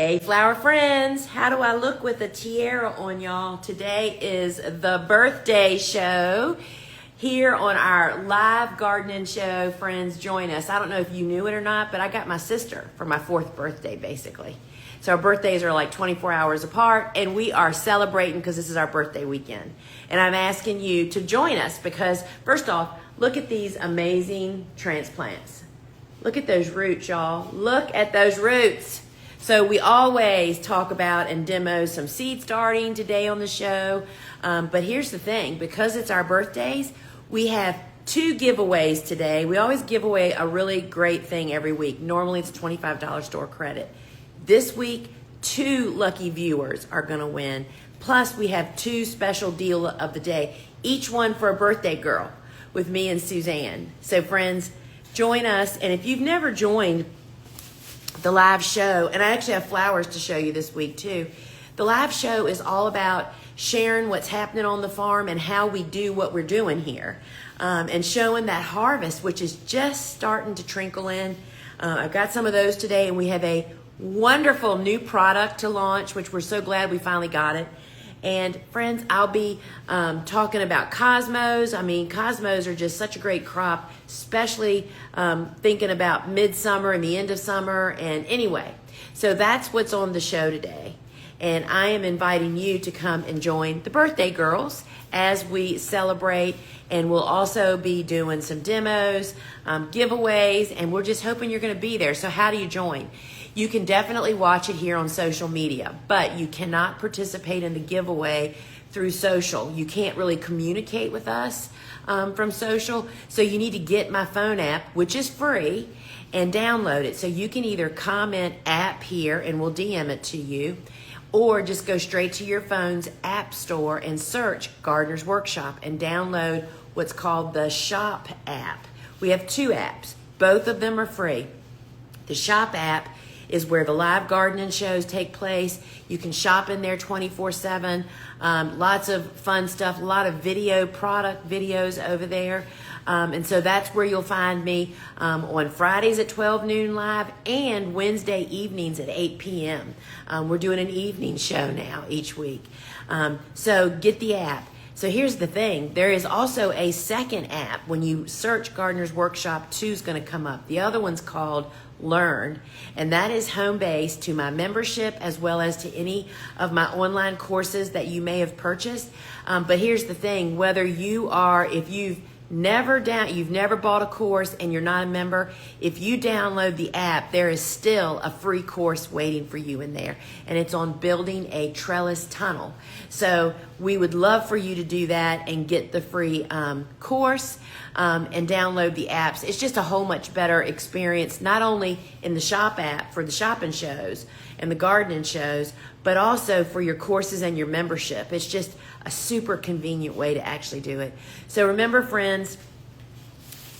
Hey flower friends, how do I look with a tiara on, y'all? Today is the birthday show here on our live gardening show. Friends, join us. I don't know if you knew it or not, but I got my sister for my 4th birthday basically. So our birthdays are like 24 hours apart and we are celebrating because this is our birthday weekend. And I'm asking you to join us because first off, look at these amazing transplants. Look at those roots, y'all. Look at those roots. So we always talk about and demo some seed starting today on the show. But here's the thing, because it's our birthdays, we have 2 giveaways today. We always give away a really great thing every week. Normally it's a $25 store credit. This week, 2 lucky viewers are gonna win. Plus we have 2 special deal of the day, each one for a birthday girl with me and Suzanne. So friends, join us. And if you've never joined the live show, and I actually have flowers to show you this week too. The live show is all about sharing what's happening on the farm and how we do what we're doing here, and showing that harvest, which is just starting to trickle in. I've got some of those today, and we have a wonderful new product to launch, which we're so glad we finally got it. And friends, I'll be talking about cosmos. I mean, cosmos are just such a great crop, especially thinking about midsummer and the end of summer. And anyway, so that's what's on the show today. And I am inviting you to come and join the birthday girls as we celebrate. And we'll also be doing some demos, giveaways, and we're just hoping you're going to be there. So how do you join? You can definitely watch it here on social media, but you cannot participate in the giveaway through social. You can't really communicate with us from social, so you need to get my phone app, which is free, and download it. So you can either comment app here and we'll DM it to you, or just go straight to your phone's app store and search Gardener's Workshop and download what's called the Shop app. We have 2 apps. Both of them are free. The Shop app is where the live gardening shows take place. You can shop in there 24/7. Lots of fun stuff, a lot of product videos over there. And so that's where you'll find me on Fridays at 12 noon live and Wednesday evenings at 8 p.m. We're doing an evening show now each week. So get the app. So here's the thing. There is also a second app. When you search Gardener's Workshop, 2 is going to come up. The other one's called Learn, and that is home base to my membership as well as to any of my online courses that you may have purchased. But here's the thing. Whether if you've never bought a course and you're not a member, if you download the app, there is still a free course waiting for you in there, and it's on building a trellis tunnel. So we would love for you to do that and get the free course and download the apps. It's just a whole much better experience, not only in the Shop app for the shopping shows and the gardening shows, but also for your courses and your membership. It's just a super convenient way to actually do it. So remember, friends,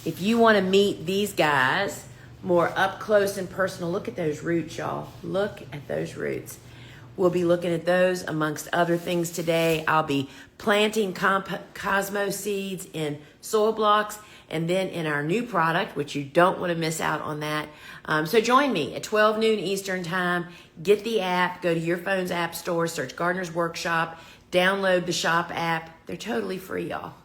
if you want to meet these guys more up close and personal, look at those roots, y'all. Look at those roots. We'll be looking at those amongst other things today. I'll be planting Cosmo seeds in soil blocks and then in our new product, which you don't want to miss out on that. So join me at 12 noon Eastern time. Get the app, go to your phone's app store, search Gardener's Workshop, download the Shop app. They're totally free, y'all.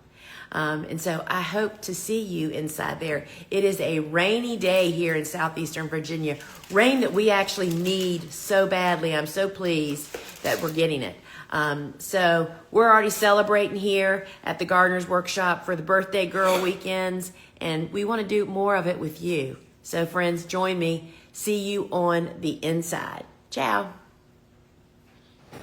And so I hope to see you inside there. It is a rainy day here in southeastern Virginia. Rain that we actually need so badly. I'm so pleased that we're getting it. So we're already celebrating here at the Gardener's Workshop for the birthday girl weekends, and we want to do more of it with you. So friends, join me. See you on the inside. Ciao.